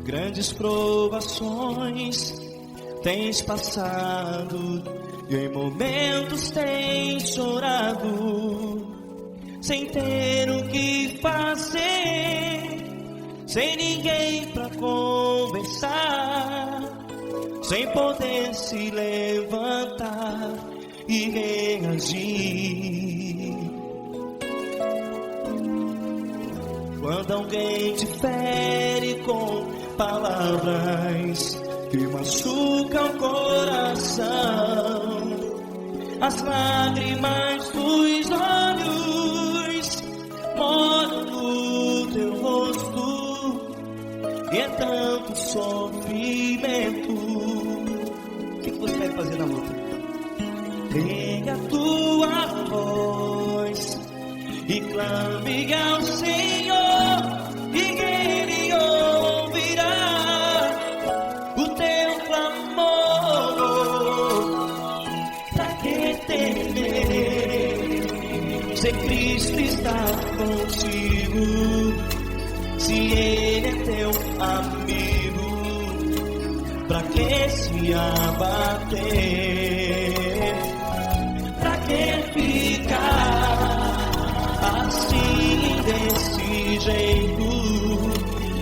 Grandes provações tens passado, e em momentos tens chorado, sem ter o que fazer, sem ninguém pra conversar, sem poder se levantar e reagir. Quando alguém te fere com palavras que machucam o coração, as lágrimas dos olhos moram no teu rosto, e é tanto sofrimento. O que você vai fazer na luta? Pega a tua voz e clame ao Senhor, e Ele ouvirá o teu clamor. Pra que temer, se Cristo está contigo, se Ele é teu amigo? Pra que se abater? Pra que ficar assim, desse jeito?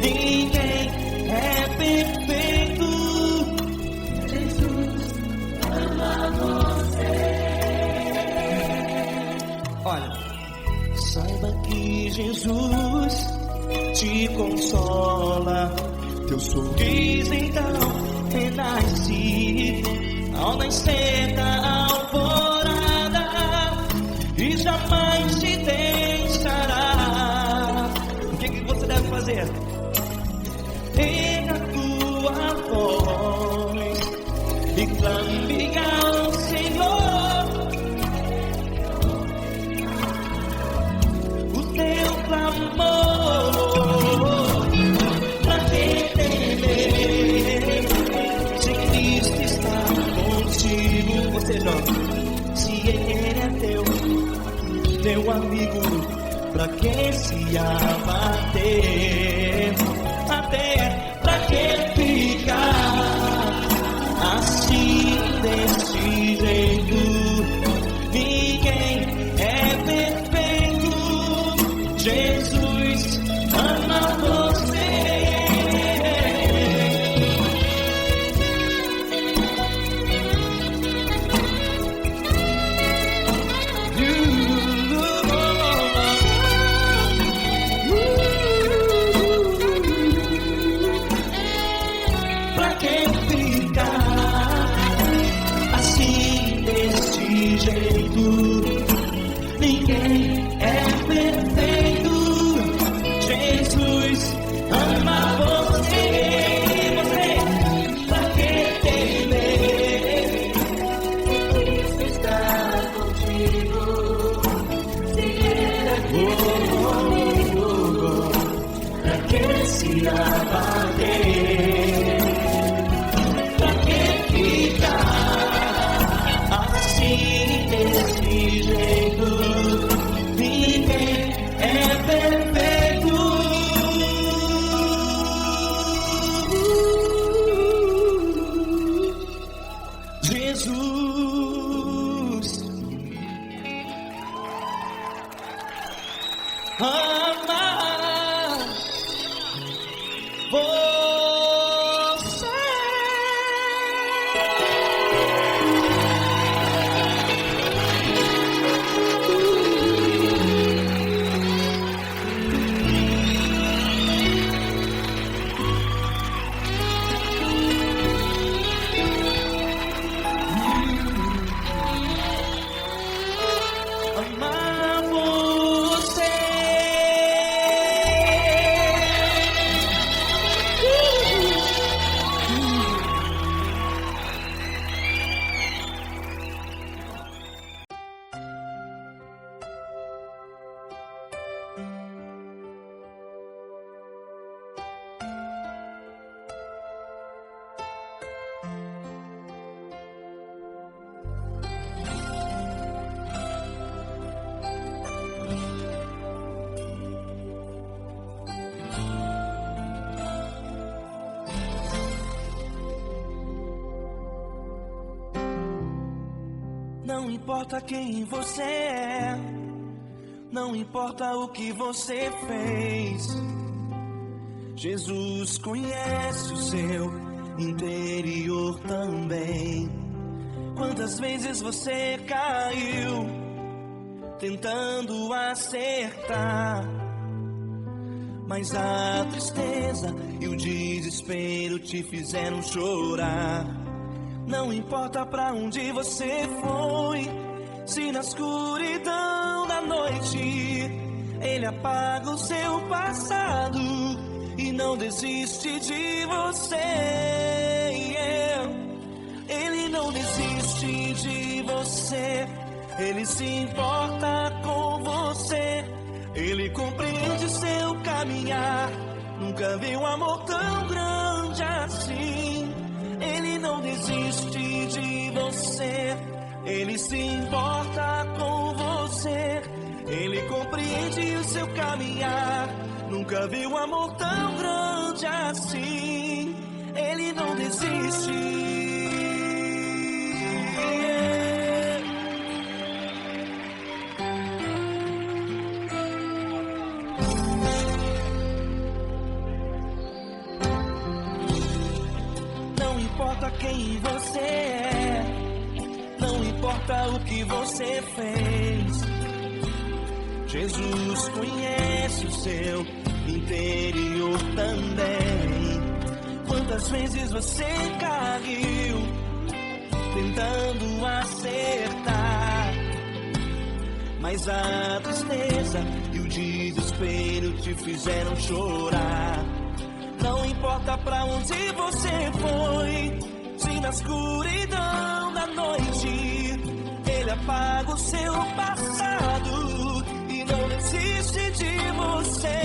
Ninguém é perfeito. Jesus ama você. Olha, saiba que Jesus te consola, teu sorriso então renasce ao nascer da alvorada, e jamais te deixará. O que você deve fazer? Pega a tua voz e clame ao Senhor, o teu clamor. Pra que temer, se Cristo está contigo? Você joga. Se Ele é teu amigo, pra que se abater? Até pra que ficar assim, desse jeito? Ninguém é perfeito. Jesus ama você. Ninguém é perfeito. Jesus ama você. Pra que temer? Cristo está contigo. Se Ele é comigo, pra que se abater? Pra que ficar assim, desse jeito? Ninguém é perfeito. Jesus ama você. Amar você. Não importa quem você é, não importa o que você fez, Jesus conhece o seu interior também. Quantas vezes você caiu tentando acertar, mas a tristeza e o desespero te fizeram chorar. Não importa pra onde você foi, se na escuridão da noite Ele apaga o seu passado e não desiste de você. Ele não desiste de você, Ele se importa com você, Ele compreende seu caminhar. Nunca vi um amor tão grande assim. Ele não desiste de você, Ele se importa com você, Ele compreende o seu caminhar. Nunca vi um amor tão grande assim. Ele não desiste. Não importa quem você é, não importa o que você fez, Jesus conhece o seu interior também. Quantas vezes você caiu tentando acertar, mas a tristeza e o desespero te fizeram chorar. Não importa pra onde você foi, se na escuridão da noite Ele apaga o seu passado e não desiste de você.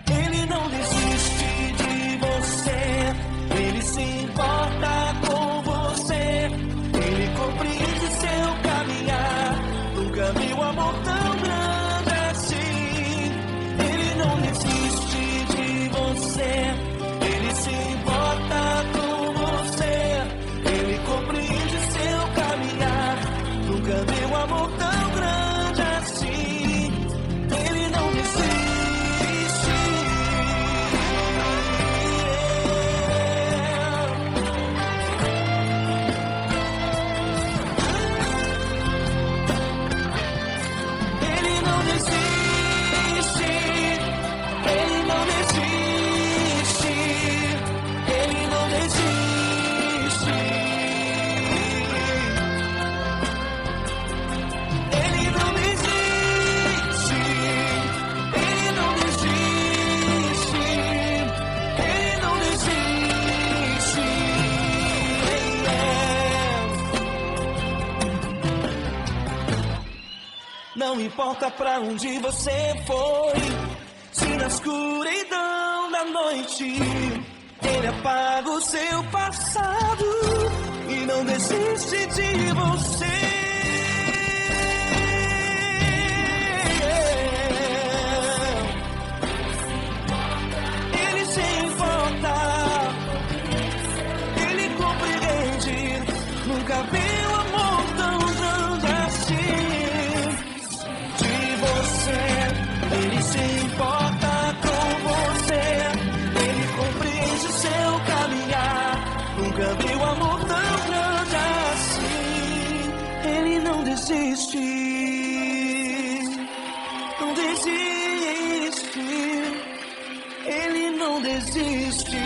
Ele não desiste de você, Ele se importa com você, Ele compreende seu caminhar. Nunca vi um amor tão grande assim. Ele não desiste de você, Ele se importa com você, Ele compreende seu caminhar. Nunca vi um amor tão grande assim. Ele não desiste. Ele não desiste. Ele não desiste. Ele não desiste. Ele não desiste. Ele não desiste. Ele não desiste. Não importa pra onde você foi, se na escuridão da noite Ele apaga o seu passado e não desiste de você. Ele se importa, Ele compreende. Nunca vi um amor tão grande assim. De você, Ele se importa com você, Ele compreende o seu caminhar. Nunca vi um amor tão grande assim. Ele não desiste, não desiste, Ele não desiste.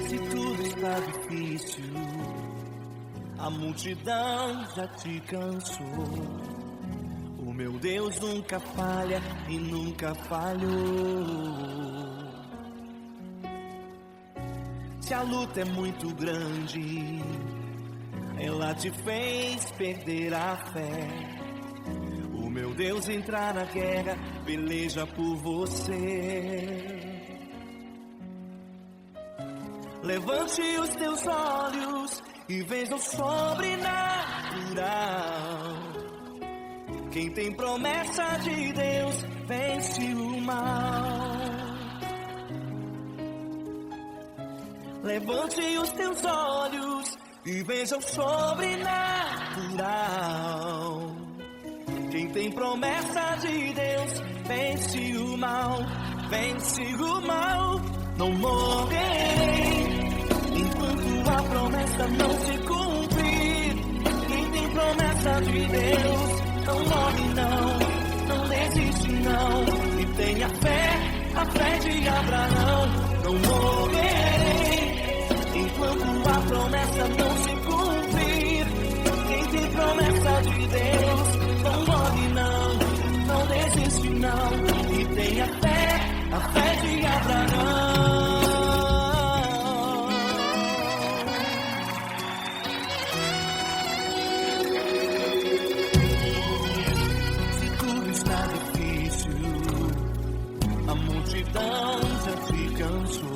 Se tudo está difícil, a multidão já te cansou. O meu Deus nunca falha e nunca falhou. Se a luta é muito grande, ela te fez perder a fé. O meu Deus entrar na guerra, peleja por você. Levante os teus olhos e veja o sobrenatural. Quem tem promessa de Deus vence o mal. Levante os teus olhos e veja o sobrenatural. Quem tem promessa de Deus vence o mal, vence o mal. Não morrerei enquanto a promessa não se cumprir. Quem tem promessa de Deus não morre não, não desiste não. E tenha fé, a fé de Abraão. Não morrerei enquanto a promessa não se cumprir. Quem tem promessa de Deus não morre não, não desiste não. E tenha fé, a fé de Abraão. Se tudo está difícil, a multidão já se cansou.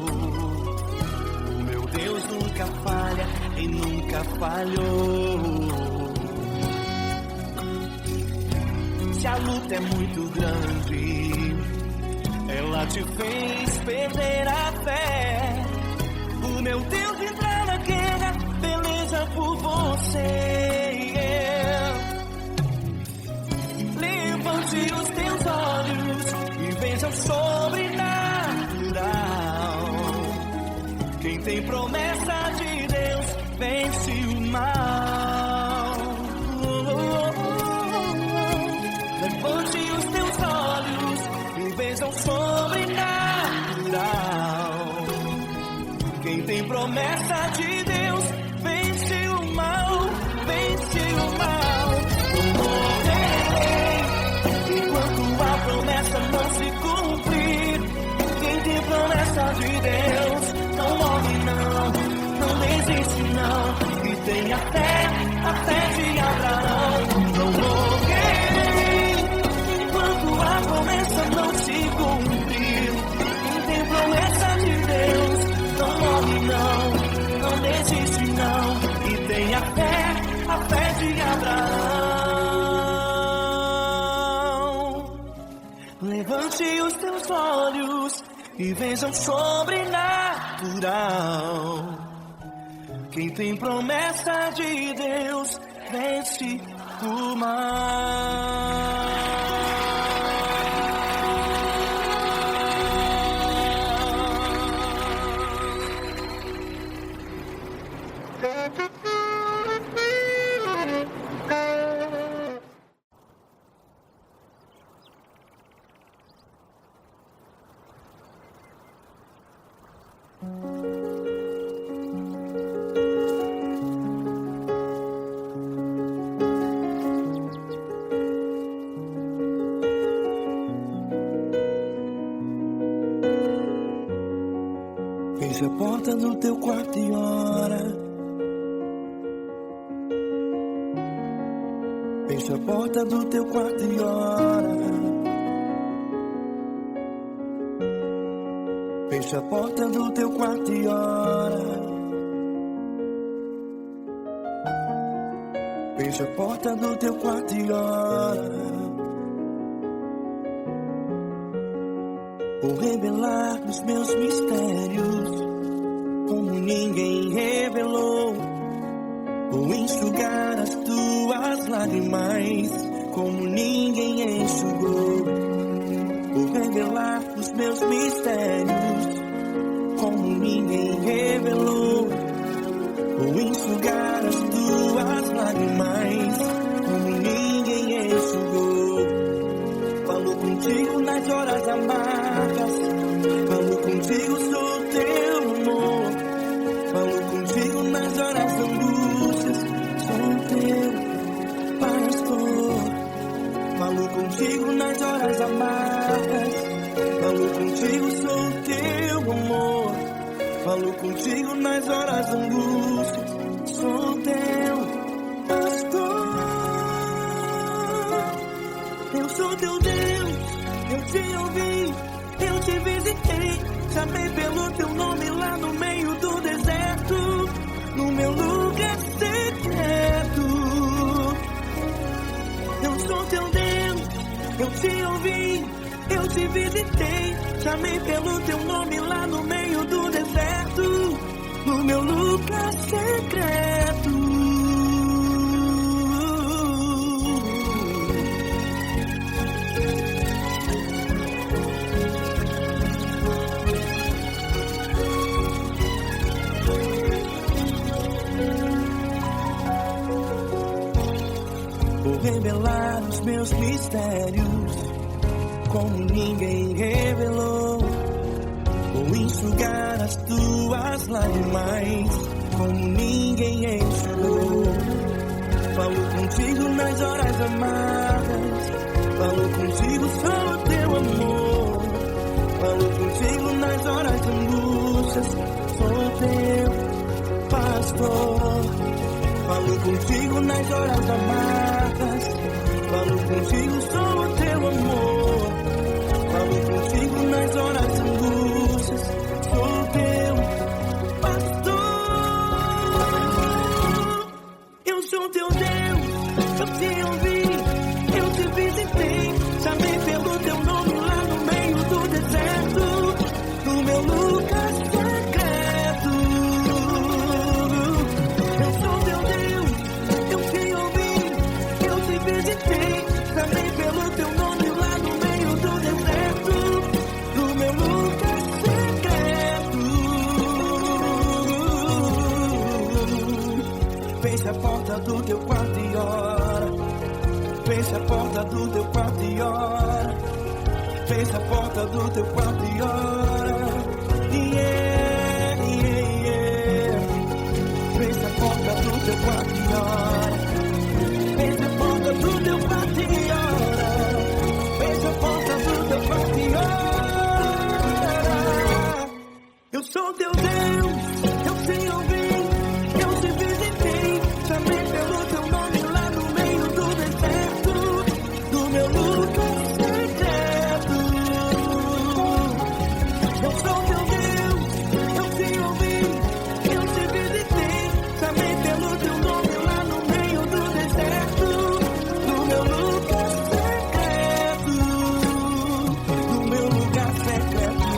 O meu Deus nunca falha e nunca falhou. Se a luta é muito grande, ela te fez perder a fé. O meu Deus entrar na guerra, peleja por você. Levante os teus olhos e veja o sobrenatural. Quem tem promessa de Deus vence o mal. Levante os teus olhos e veja o sobrenatural. Quem tem promessa de Deus vence o mal, vence o mal. Não morrerei enquanto a promessa não se cumprir. Quem tem promessa de Deus não morre não, não desiste não. E tenha fé, a fé de Abraão. Não morrerei enquanto a promessa não se cumprir. Quem tem promessa de Deus não morre não, não desiste não. E tenha fé, a fé de Abraão. Levante os teus olhos e veja o sobrenatural. Quem tem promessa de Deus vence o mal. Feche a porta do teu quarto e ora. Feche a porta do teu quarto e ora. Feche a porta do teu quarto e ora. Feche a porta do teu quarto e ora. Vou revelar os meus mistérios como ninguém revelou. Vou enxugar as tuas lágrimas como ninguém enxugou. Vou revelar os meus mistérios como ninguém revelou. Vou enxugar as tuas lágrimas como ninguém enxugou. Falo contigo nas horas amargas, falo contigo, sou teu amor. Falo contigo nas horas angústias, sou teu pastor. Falo contigo nas horas amargas, falo contigo, sou teu amor. Falo contigo nas horas angústias, sou teu pastor. chamei pelo teu nome lá no meio do deserto, no meu lugar secreto. Eu sou teu Deus, eu te ouvi, eu te visitei, chamei pelo teu nome lá no meio do deserto, no meu lugar secreto. Vou revelar os meus mistérios como ninguém revelou. Vou enxugar as tuas lágrimas como ninguém enxugou. Falo contigo nas horas amargas, falo contigo só o teu amor. Falo contigo nas horas de angústias, sou teu pastor. Falo contigo nas horas amargas, falo contigo só o teu amor. Falo contigo nas horas de angústias, sou teu pastor. Eu sou teu Deus, eu te ouvi, eu te visitei, chamei pelo teu nome lá no meio do deserto, no meu lugar secreto. Eu sou teu Deus, eu te ouvi, eu te visitei, chamei pelo teu nome lá no meio do deserto, no meu lugar secreto. Feche a porta do teu quarto e ora. Feche a porta do teu quarto e ora. Feche a porta do teu quarto e ora. Yeah, yeah, yeah. Feche a porta do teu quarto e ora. Feche a porta do teu quarto e ora. Feche a porta do teu quarto e ora. Eu sou teu Deus, eu te ouvi, eu te visitei, chamei pelo teu nome lá no meio do deserto, do meu lugar secreto. Eu sou teu Deus, eu te ouvi, eu te visitei, chamei pelo teu nome lá no meio do deserto, do meu lugar secreto, do meu lugar secreto.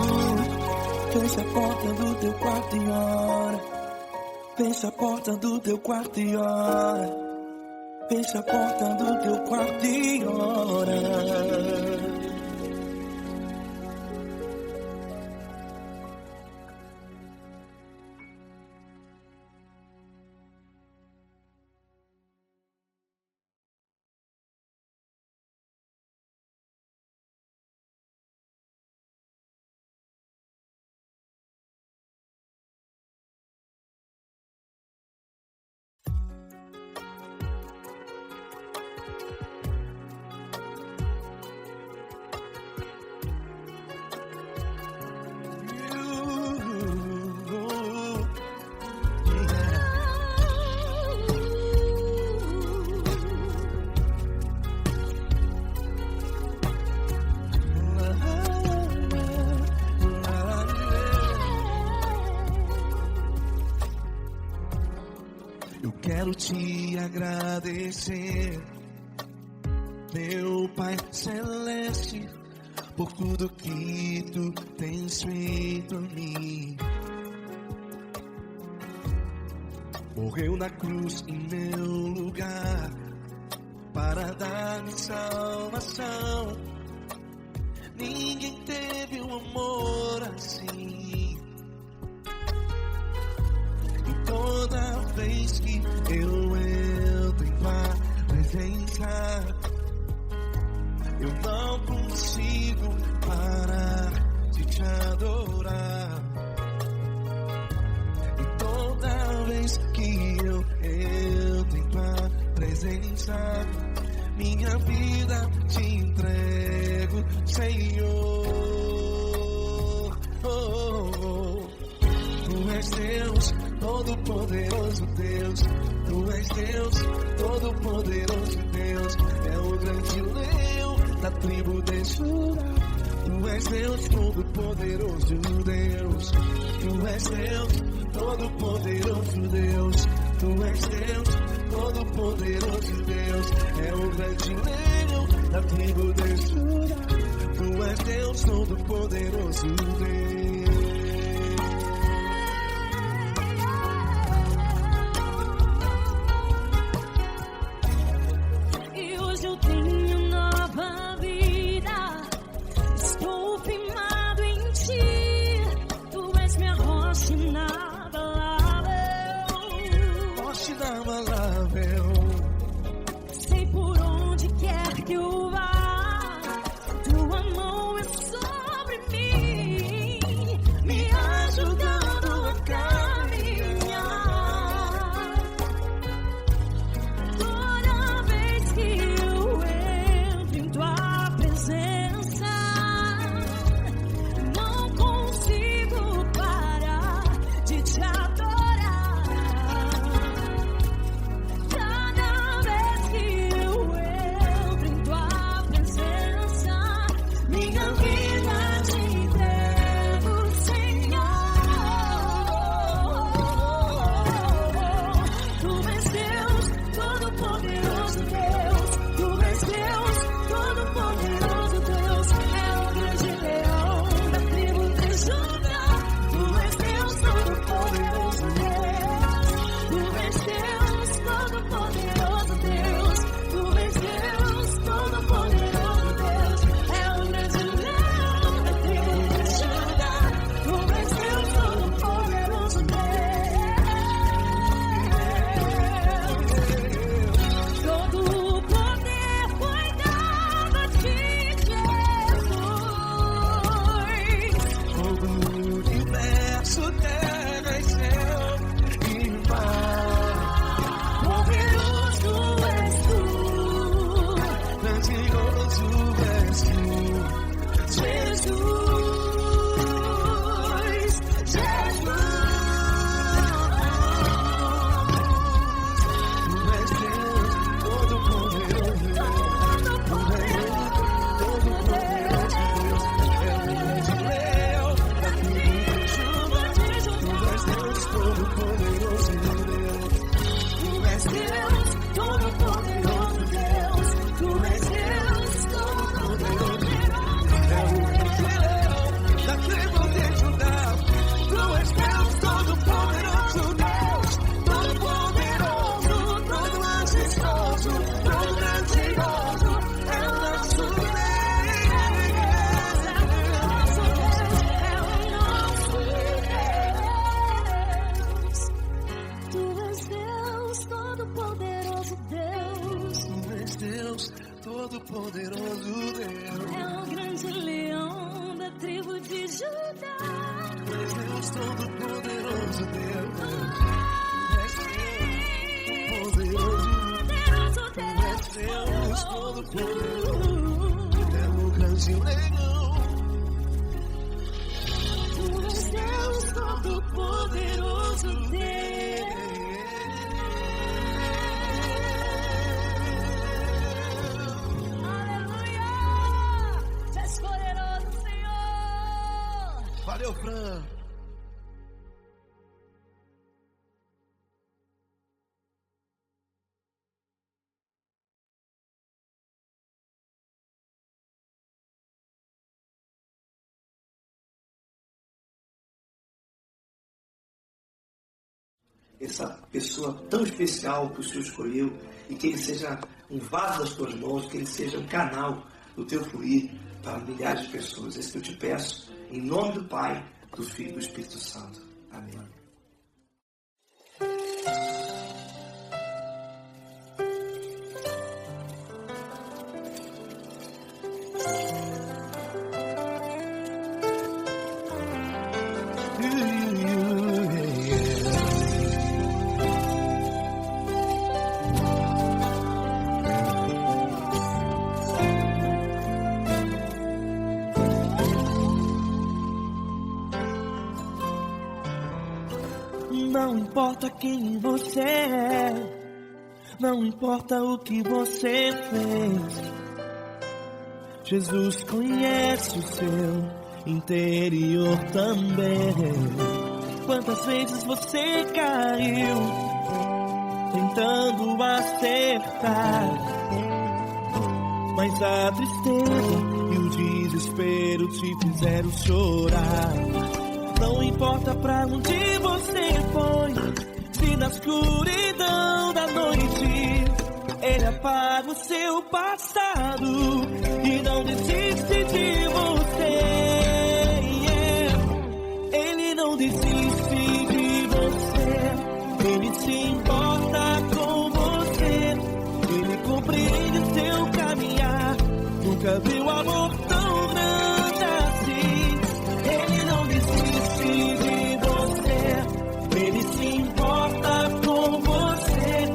Fecha a porta do teu quarto e ora. Fecha a porta do teu quarto e ora. Fecha a porta do teu quarto e ora. Quero te agradecer, meu Pai Celeste, por tudo que tu tens feito a mim. Morreu na cruz em meu lugar para dar-me salvação. Ninguém teve um amor assim. E toda vez que eu entro em tua presença, eu não consigo parar de te adorar. E toda vez que eu entro em tua presença, minha vida te entrego, Senhor. Tu és Deus, Todo-Poderoso Deus. Tu és Deus, Todo-Poderoso Deus. É o grande leão da tribo de Judá. Tu és Deus Todo-Poderoso, Deus. Tu és Deus Todo-Poderoso, Deus. Tu és Deus Todo-Poderoso, Deus. É o grande leão da tribo de Judá. Tu és Deus Todo-Poderoso, Deus. E hoje eu tenho nova vida. Estou firmado em ti. Tu és minha rocha inabalável. Rocha inabalável. Sei por onde quer que eu vá, tua mão é sobre mim, me ajudando a caminhar. Toda vez que eu entro em tua presença, não consigo parar de te adorar. Cada vez que eu entro em tua presença, minha vida te entrego, Senhor. Tu és Deus Todo-Poderoso, Deus. Tu és Deus Todo-Poderoso, Deus. É o grande leão da tribo de Judá. Tu és Deus Todo-Poderoso, Deus. Tu és Deus Todo-Poderoso, Deus. Tu és Deus Todo-Poderoso, Deus. É o grande leão da tribo de Judá. Tu és Deus Todo-Poderoso, Deus. Todo o poder foi dado a ti, Jesus. Todo o universo, terra e céu e mar. Poderoso és tu, Grandioso és tu, Jesus. Tu és Deus Todo-Poderoso, Todo-Poderoso, Deus. É o grande leão da tribo de Judá. Tu és Deus Todo-Poderoso, Deus. Tu és Deus Todo-Poderoso, Deus. Tu és Deus Todo-Poderoso, É o grande leão da tribo de Judá. Tu és Deus Todo-Poderoso, Deus. Todo-Poderoso, todo majestoso, todo grandioso. É o nosso Deus. Tu és Deus Todo-Poderoso, Deus. Tu és Deus Todo-Poderoso, Deus. É o grande leão da tribo de Judá. Tu és Deus Todo-Poderoso, Deus. Tu és Deus Poderoso. Tu és Deus Todo-Poderoso. É o grande leão. Tu és Deus Todo-Poderoso, Deus. Aleluia! Tu és poderoso, Senhor. Valeu, Fran. Essa pessoa tão especial que o Senhor escolheu, e que ele seja um vaso das tuas mãos, que ele seja um canal do teu fluir para milhares de pessoas. É isso que eu te peço, em nome do Pai, do Filho e do Espírito Santo. Amém. Não importa quem você é, não importa o que você fez, Jesus conhece o seu interior também. Quantas vezes você caiu tentando acertar, mas a tristeza e o desespero te fizeram chorar. Não importa pra onde você foi, se na escuridão da noite Ele apaga o seu passado e não desiste de você. Ele não desiste de você, Ele se importa com você, Ele compreende o seu caminhar. Nunca viu amor tão grande assim. Ele não desiste de você, Ele se importa com você,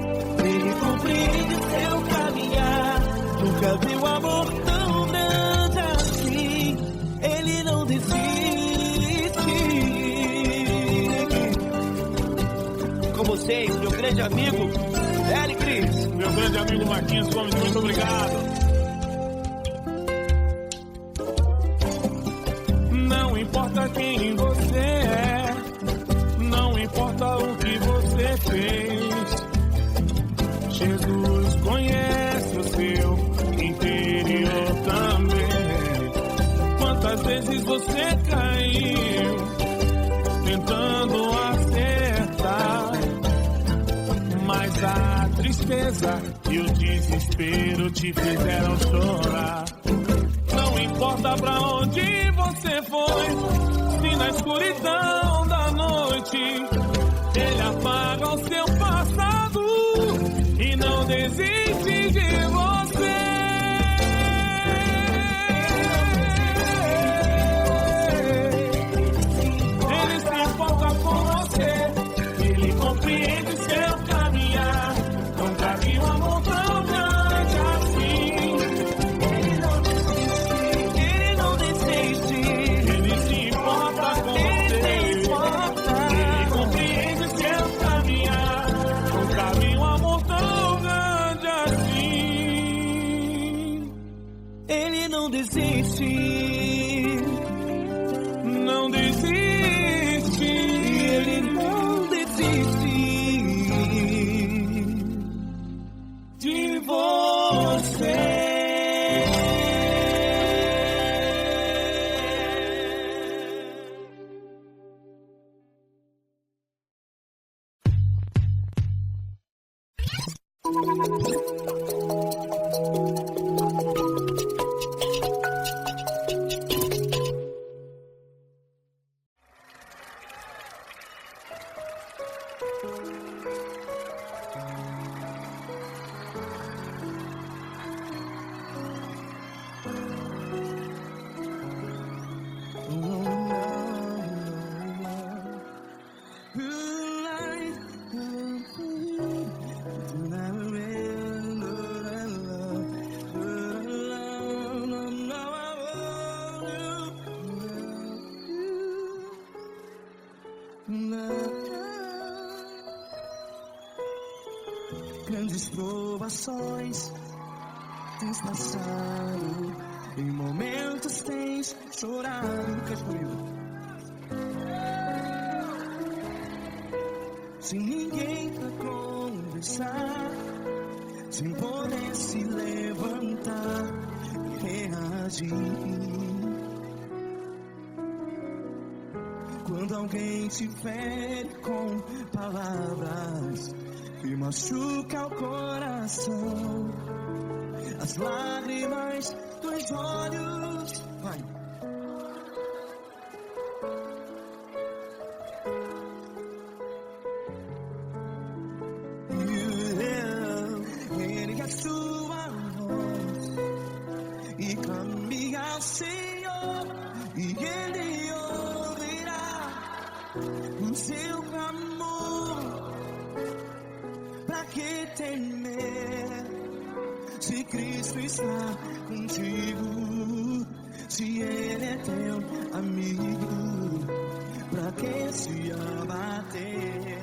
Ele compreende o seu caminhar. Nunca viu amor tão grande assim. Ele não desiste. Com vocês, meu grande amigo Eli Cris. Meu grande amigo Marquinhos Gomes, muito obrigado. Não importa quem você é, não importa o que você fez, Jesus conhece o seu interior também. Quantas vezes você caiu tentando acertar, mas a tristeza e o desespero te fizeram chorar. Não importa pra onde você foi, se na escuridão da noite Ele apaga o seu passado e não desiste de você. Ele se importa com você, Ele compreende seu caminhar. Nunca vi um amor tão grande assim. Ele não desiste, Ele se importa com você, Ele compreende seu caminhar. Nunca vi um amor tão grande assim. Ele não desiste, Não desiste, Ele não desiste de você. Grandes provações tens passado, em momentos tens chorado. Cante comigo. Sem ninguém pra conversar, sem poder se levantar e reagir. Quando alguém te fere com palavras que machuca o coração, as lágrimas dos olhos, vai. Ergue a sua voz e clame ao Senhor, e Ele ouvirá o seu clamor. Pra que temer, se Cristo está contigo? Se Ele é teu amigo, pra que se abater?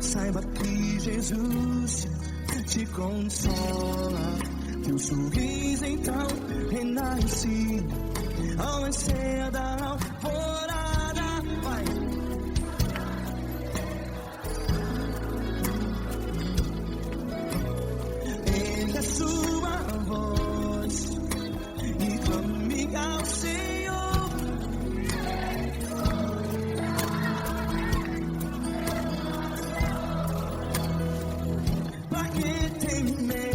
Saiba que Jesus te consola, teu sorriso então renasce ao nascer da alvorada. Vai. Erga sua voz e clame ao Senhor. Pra que temer?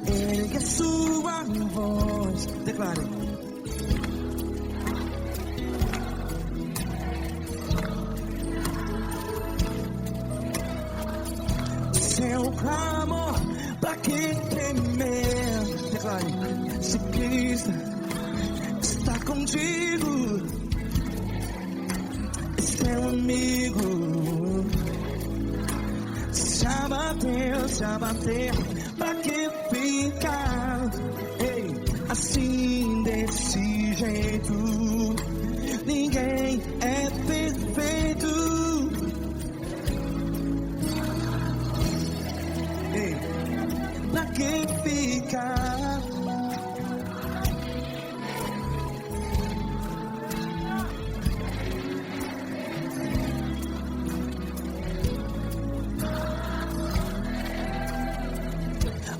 Ergue sua voz, declare. Seu clamor, pra que temer? Declare. Se Cristo está contigo, é seu amigo. Se abater, pra que ficar? Ei, assim desse jeito, ninguém é perfeito. Ei, pra que ficar?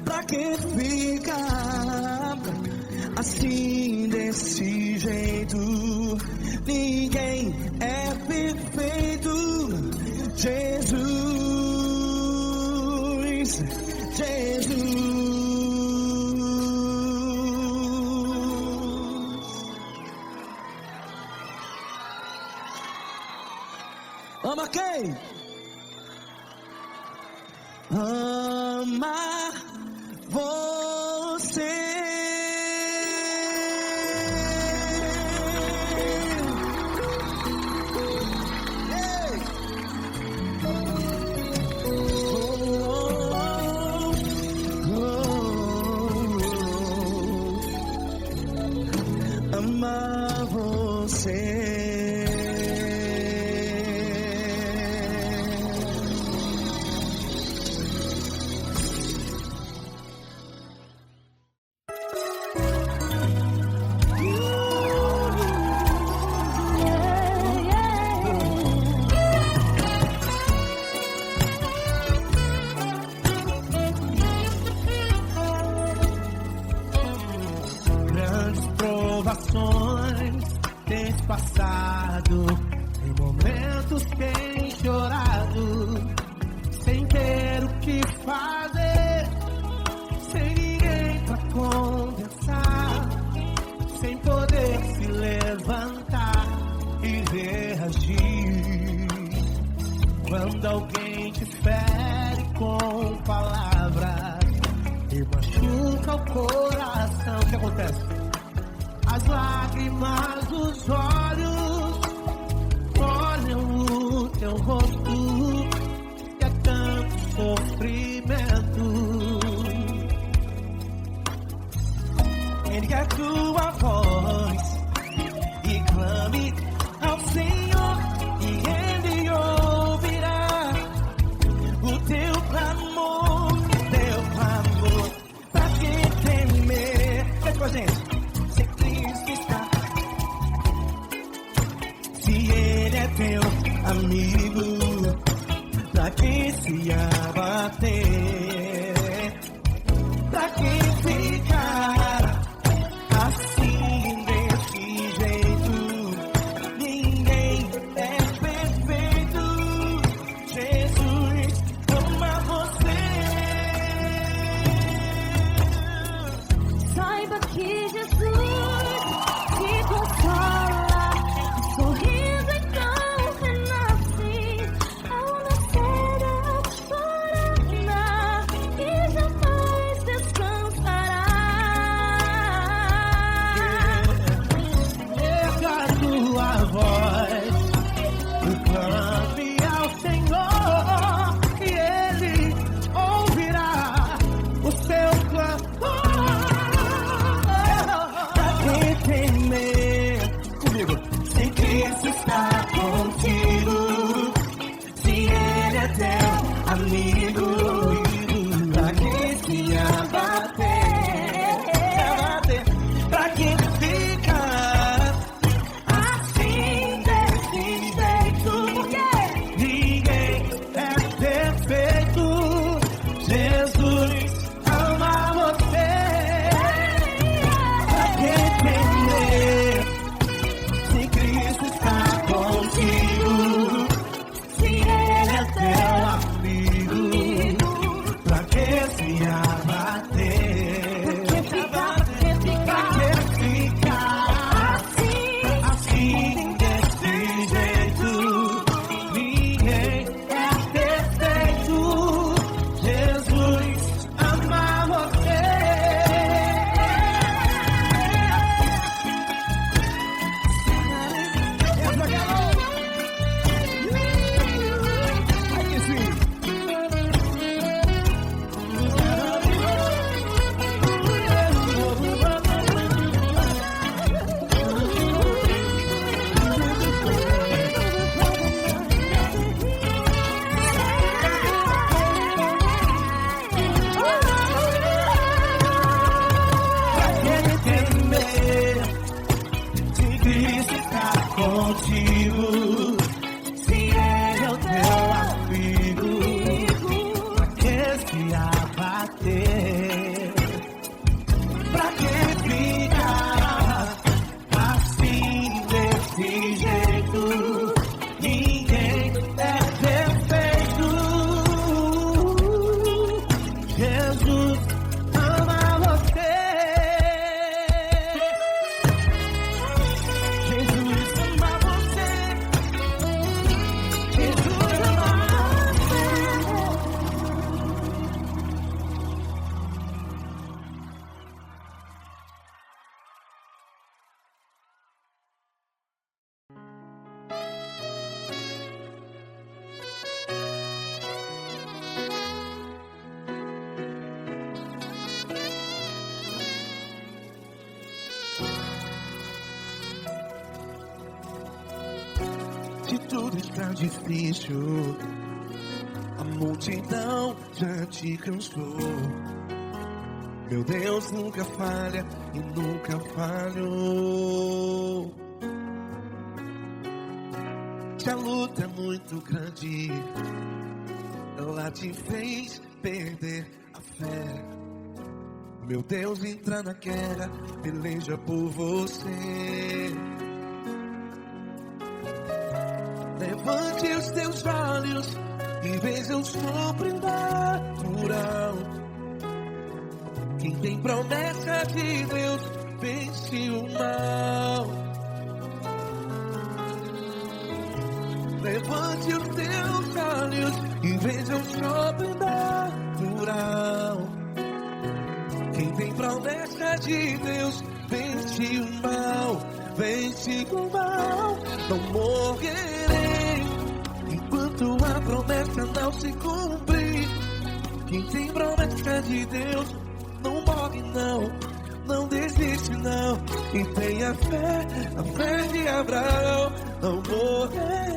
Pra que ficar assim desse jeito? Ninguém é perfeito. Jesus, Jesus. Ama quem? Ama você. Ei. Ama você. fazer, sem ninguém pra conversar, sem poder se levantar e reagir. Quando alguém te fere com palavras e machuca o coração, o que acontece? As lágrimas dos olhos molham o teu rosto, e é tanto sofrimento. Ergue a tua voz e clame ao Senhor, e Ele ouvirá o teu clamor, pra quem temer. Vem com a gente. Se Cristo está, se Ele é teu amigo, pra quem se abater, pra quem ficar assim desse jeito, ninguém é perfeito. Jesus ama você. Saiba que Jesus te consola, o sorriso então renasce ao nascer a chorará e jamais descansará. Erga a tua voz e clame ao Senhor, e Ele ouvirá o seu clamor. Pra quem temer, comigo, se Cristo está contigo, se Ele é teu amigo, pra quem se abater, pra quem fica assim desse jeito, ninguém é perfeito. Jesus ama você. Pra quem temer, se Cristo está contigo, se Ele é teu amigo, pra quem se abater, pra quem ficar assim desse jeito, ninguém é perfeito. Jesus ama você. Se Cristo está contigo, se Ele é o teu amigo, pra quem se abater, pra quem ficar assim desse jeito, ninguém é perfeito. Jesus ama você. Jesus ama você. Jesus ama você. Se tudo está difícil, a multidão já te cansou. Meu Deus nunca falha e nunca falhou. Se a luta é muito grande, ela te fez perder a fé. Meu Deus entra na guerra, peleja por você. Levante os teus olhos e veja o sobrenatural. promessa de Deus vence o mal. Levante os teus olhos e veja o sobrenatural. Quem tem promessa de Deus vence o mal, vence o mal. Não morrerei enquanto a promessa não se cumprir. Quem tem promessa de Deus não morre não, não desiste não. E tenha fé, a fé de Abraão. Não morrerei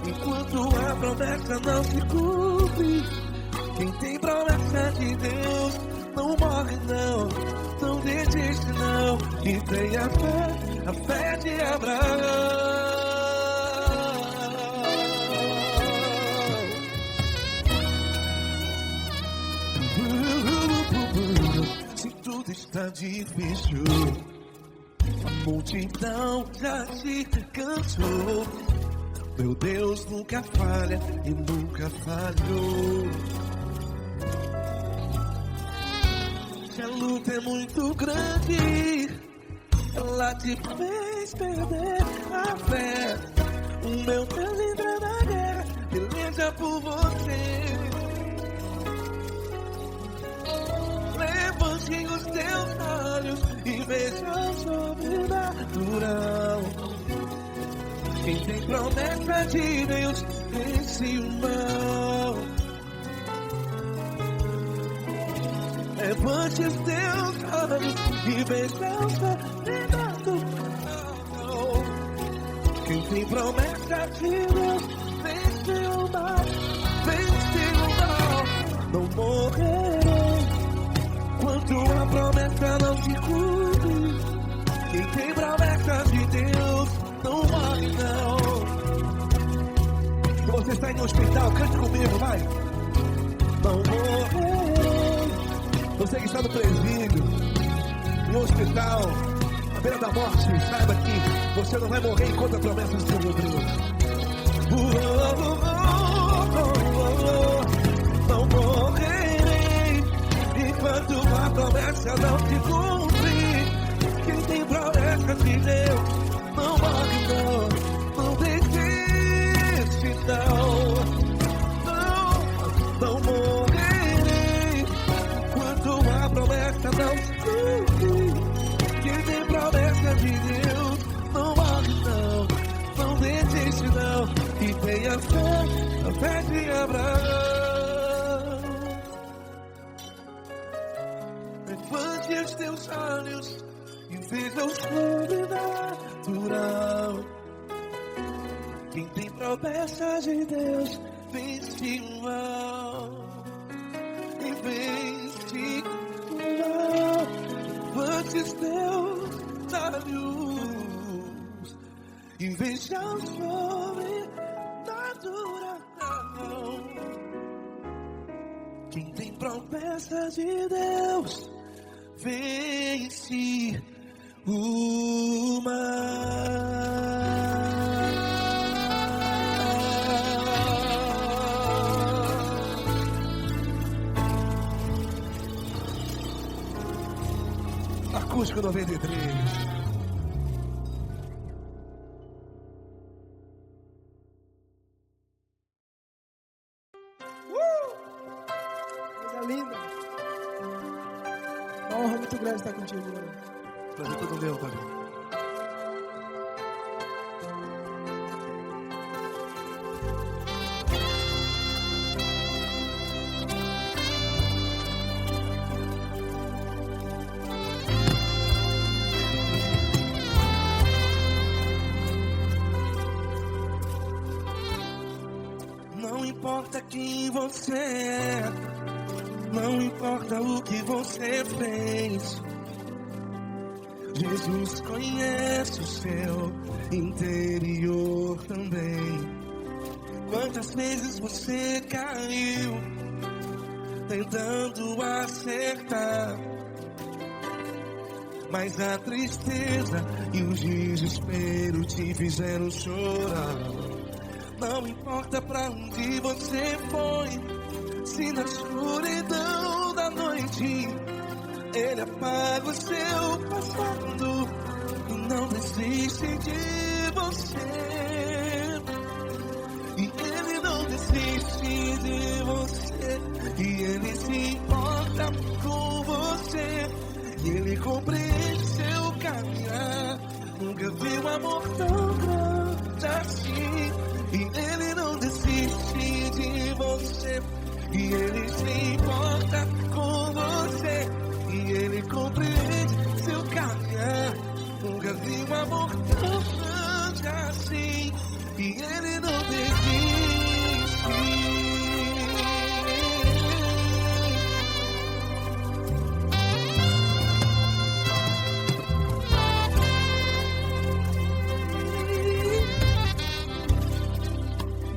enquanto a promessa não se cumpre. Quem tem promessa de Deus não morre não, não desiste não. E tenha fé, a fé de Abraão. Se tudo está difícil, a multidão já se cansou. Meu Deus nunca falha e nunca falhou. Se a luta é muito grande, ela te fez perder a fé. O meu Deus entra na guerra, peleja por você. Levante os teus olhos e veja o sobrenatural. Quem tem promessa de Deus vence o mal. Levante os teus olhos e veja o sobrenatural. Quem tem promessa de Deus vence o mal, vence o mal. Não morrerei enquanto a promessa não se cumpre. Quem tem promessa de Deus não morre não. Se você está em um hospital, cante comigo, vai. Não morrerei. Você que está no presídio, em um hospital, à beira da morte, saiba que você não vai morrer enquanto a promessa não se cumpriu. Não morrerei enquanto a promessa não se cumprir. Quem tem promessa de Deus não morre não, não desiste não. Não morrerei enquanto a promessa não se cumprir. Quem tem promessa de Deus não morre não, não desiste não. E tenha fé, a fé de Abraão. Levante os teus olhos e veja o sobrenatural. Quem tem promessa de Deus vence o mal, e vence o mal. Levante os teus olhos e veja o sobrenatural. Quem tem promessa de Deus vence o mal. Acústico 93. Coisa linda. Uma honra muito grande estar contigo, Lord. Prazer todo meu, Pai. Não importa quem você é, não importa o que você fez, Jesus conhece o seu interior também. Quantas vezes você caiu tentando acertar, mas a tristeza e o desespero te fizeram chorar. Não importa pra onde você foi, se na escuridão da noite Ele apaga o seu passado e não desiste de você. E Ele não desiste de você. E Ele se importa com você. E Ele compreende seu caminhar. Nunca vi um amor tão grande assim. E Ele não desiste de você. E Ele se importa com você. E Ele compreende seu caminhar. Nunca vi um amor tão grande assim. E Ele não desiste.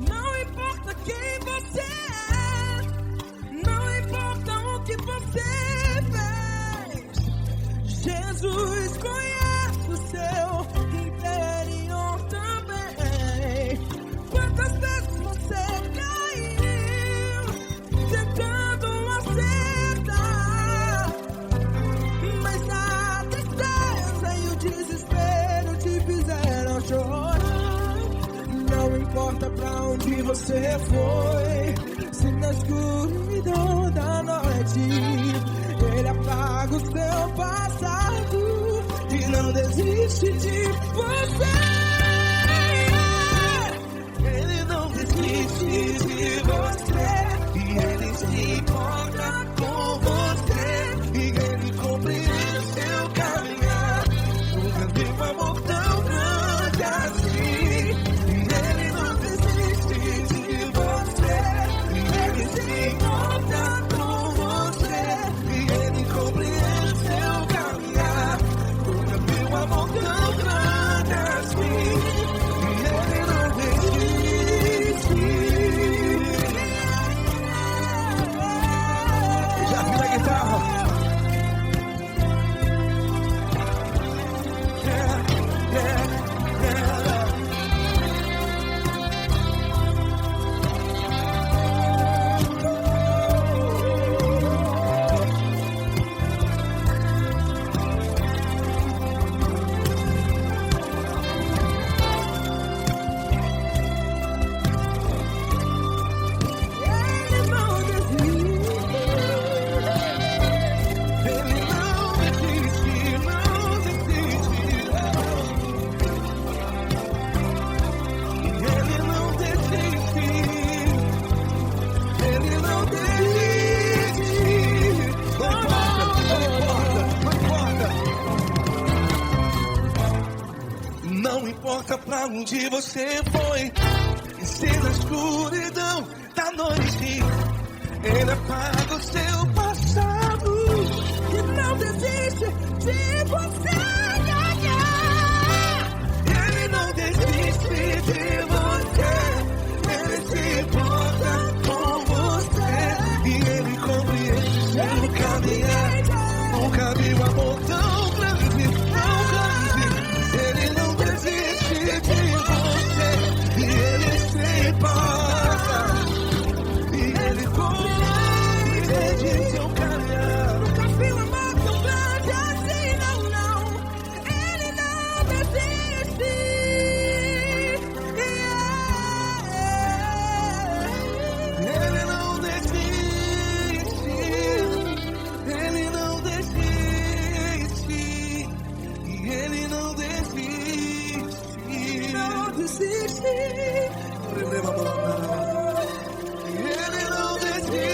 Não importa quem você é, não importa o que você fez, Jesus conhece o seu interior também. Quantas vezes você caiu tentando acertar, mas a tristeza e o desespero te fizeram chorar. Não importa pra onde você foi, se na escuridão da noite Ele apaga o seu passado e não desiste de você. Ele não desiste de você. E Ele se importa com você. E Ele compreende seu caminhar. Nunca vi um amor tão grande assim. E Ele não desiste de você. E Ele se importa com você. E Ele compreende seu caminhar. Nunca vi um amor tão grande assim. E Ele não desiste. Já vi a guitarra. Ele não desiste. Ele não desiste, não desiste. Ele não desiste. Ele não desiste. Não importa pra onde você foi, e se na escuridão da noite Ele apaga o seu passado. E não desiste de você. Ele não desiste de você. Ele se importa com você. E Ele compreende seu caminhar. Nunca vi um amor tão grande, tão grande. Ele não desiste de você. E Ele se importa. E Ele compreende seu caminhar. Nunca vi um amor tão grande assim, não, não. Ele não desiste. Ele não desiste. Ele não desiste. E Ele não desiste. Não desiste. Ele não desiste.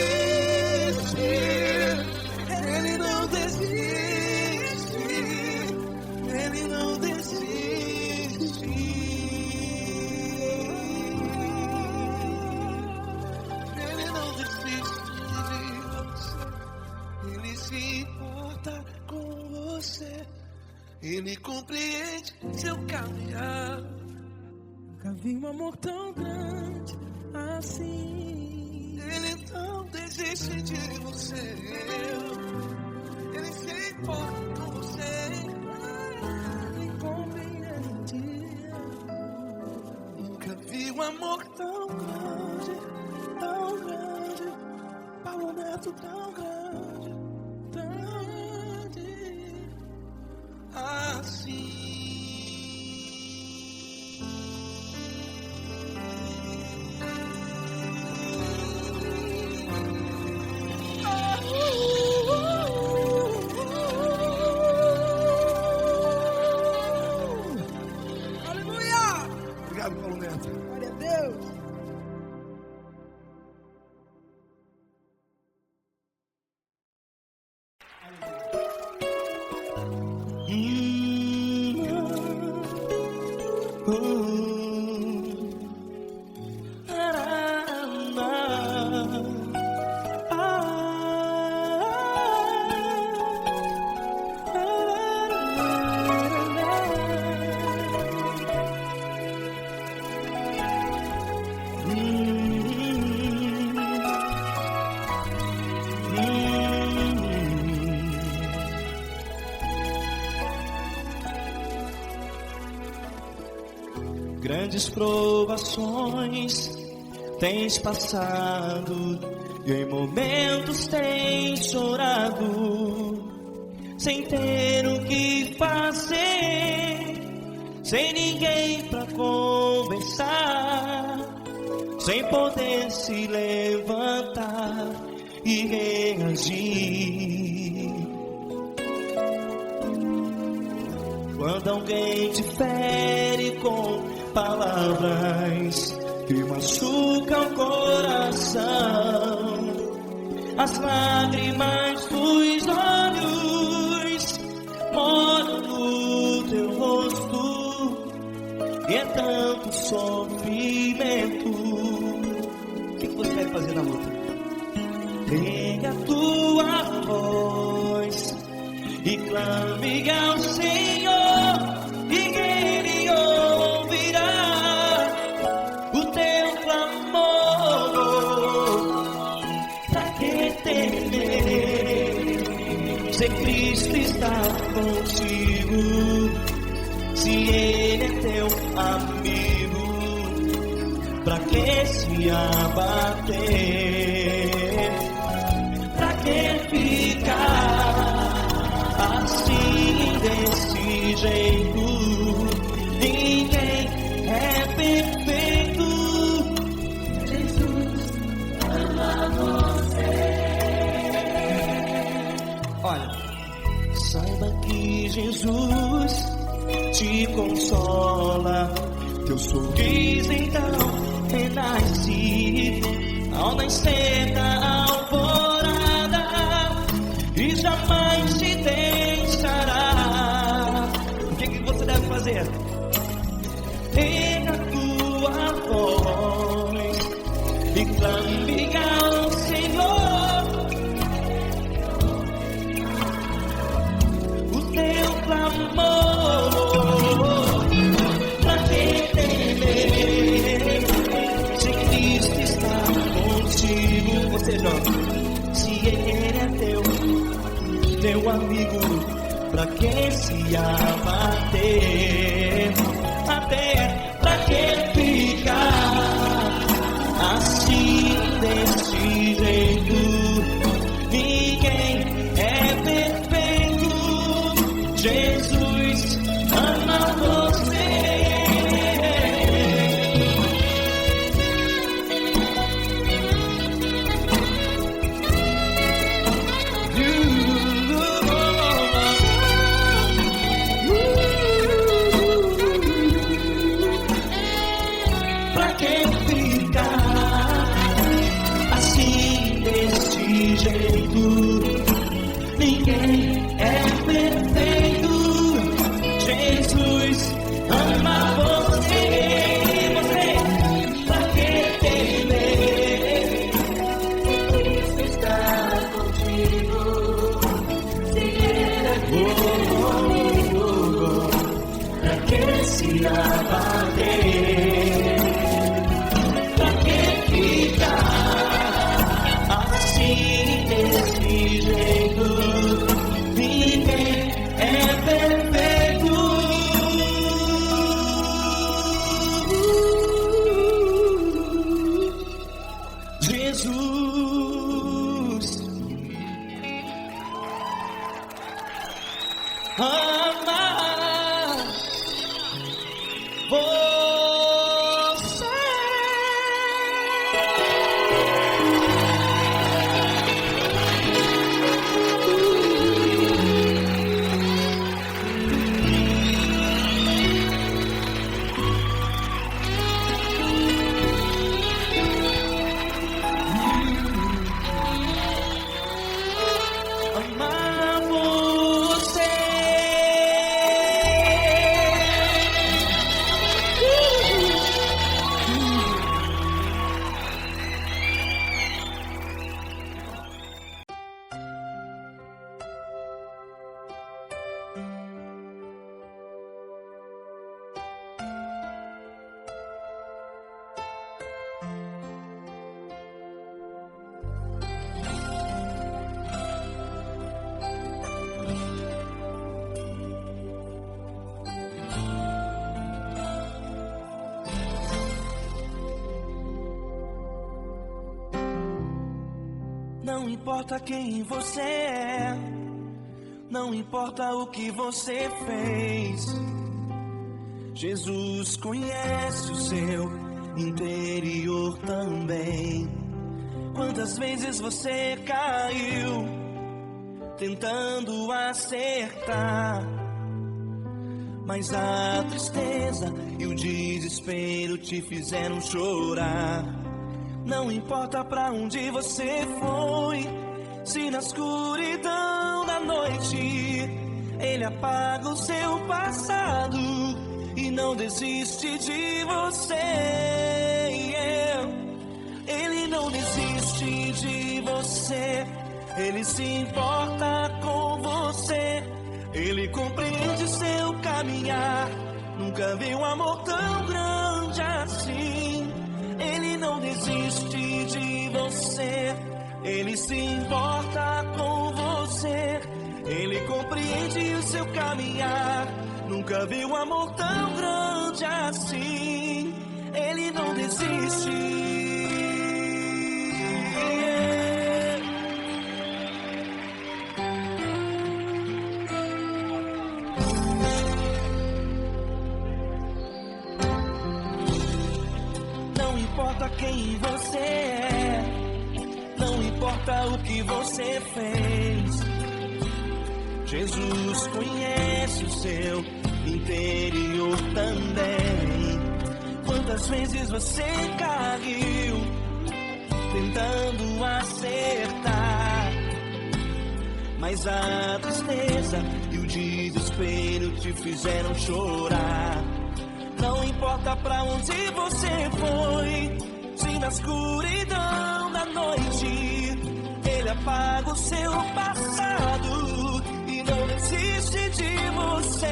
Ele não desiste. Ele não desiste. Ele não desiste de você. Ele se importa com você. Ele compreende seu caminhar. Nunca vi um amor tão grande assim. Ele não desiste de você. Ele se importa com você. Ele compreende. Nunca vi um amor tão grande, Paulo Neto tão grande, tão grande. Grandes provações tens passado, e em momentos tens chorado, sem ter o que fazer, sem ninguém pra conversar, sem poder se levantar e reagir. Quando alguém te fere com palavras que machucam o coração, as lágrimas dos olhos moram no teu rosto, e é tanto sofrimento. O que você vai fazer na luta? Pega a tua voz e clame ao Senhor, e Ele ouvirá o teu clamor. Pra que temer, se Cristo está contigo, se Ele é teu amigo? Pra que se abater? Pra que ficar assim desse jeito? Ninguém é perfeito. Jesus ama você. Olha, saiba que Jesus te consola, teu sorriso então renasce ao nascer da alvorada, e jamais te deixará. O que você deve fazer? Pega a tua voz e clame ao Senhor, o teu clamor. Pra que temer, se Cristo está contigo? Você jovem, se Ele é teu amigo, pra que se abater? Até pra que ficar assim desse jeito? Ninguém é perfeito. Jesus ama você. Ninguém é perfeito. Jesus ama você. Você, pra que temer? Cristo está contigo. Se Ele é teu amigo, pra que se abater? Pra que ficar assim desse jeito? Ninguém é perfeito. Jesus ama você. Amar você. Não importa quem você é, não importa o que você fez, Jesus conhece o seu interior também. Quantas vezes você caiu tentando acertar, mas a tristeza e o desespero te fizeram chorar. Não importa pra onde você foi, se na escuridão da noite Ele apaga o seu passado e não desiste de você. Ele não desiste de você, Ele se importa com você, Ele compreende seu caminhar. Nunca vi um amor tão grande assim. Ele não desiste de você, Ele se importa com você, Ele compreende o seu caminhar. Nunca vi um amor tão grande assim. Ele não desiste. Não importa quem você é, não importa o que você fez, Jesus conhece o seu interior também. Quantas vezes você caiu tentando acertar, mas a tristeza e o desespero te fizeram chorar. Não importa pra onde você foi, se na escuridão da noite Ele apaga o seu passado e não desiste de você.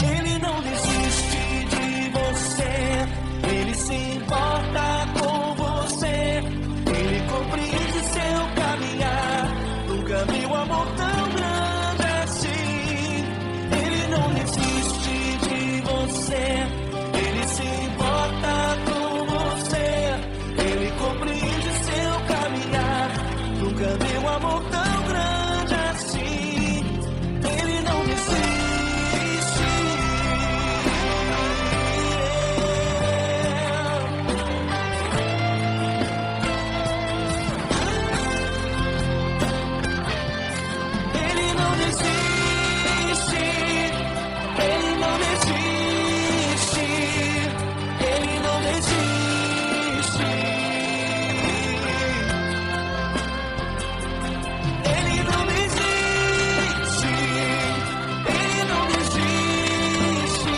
Ele não desiste de você, Ele se importa com você, Ele compreende seu caminhar. Nunca vi um amor tão grande assim. Ele não desiste de você, Ele se importa com você, Ele compreende seu caminhar. Nunca vi um amor tão grande assim. Ele não desiste. Ele não desiste. Ele não desiste. Ele não desiste. Ele não desiste. Ele não desiste.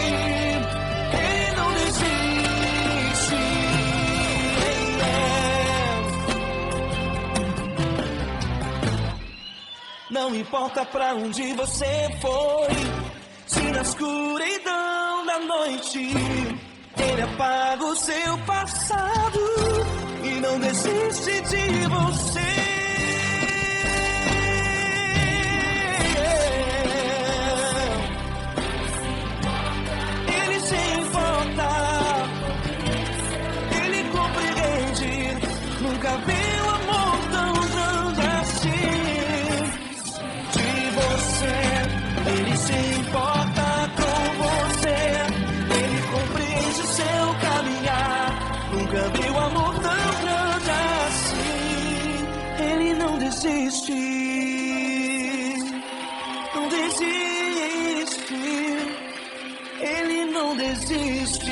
Ele não desiste. Não importa pra onde você foi, se na escuridão da noite Ele apaga o seu passado e não desiste de você. Ele se importa, Ele compreende. Nunca vi um amor tão grande assim. De você, Ele se importa com você, Ele compreende seu caminhar. Nunca vi um amor tão grande assim. Ele não desiste, não desiste, Ele não desiste.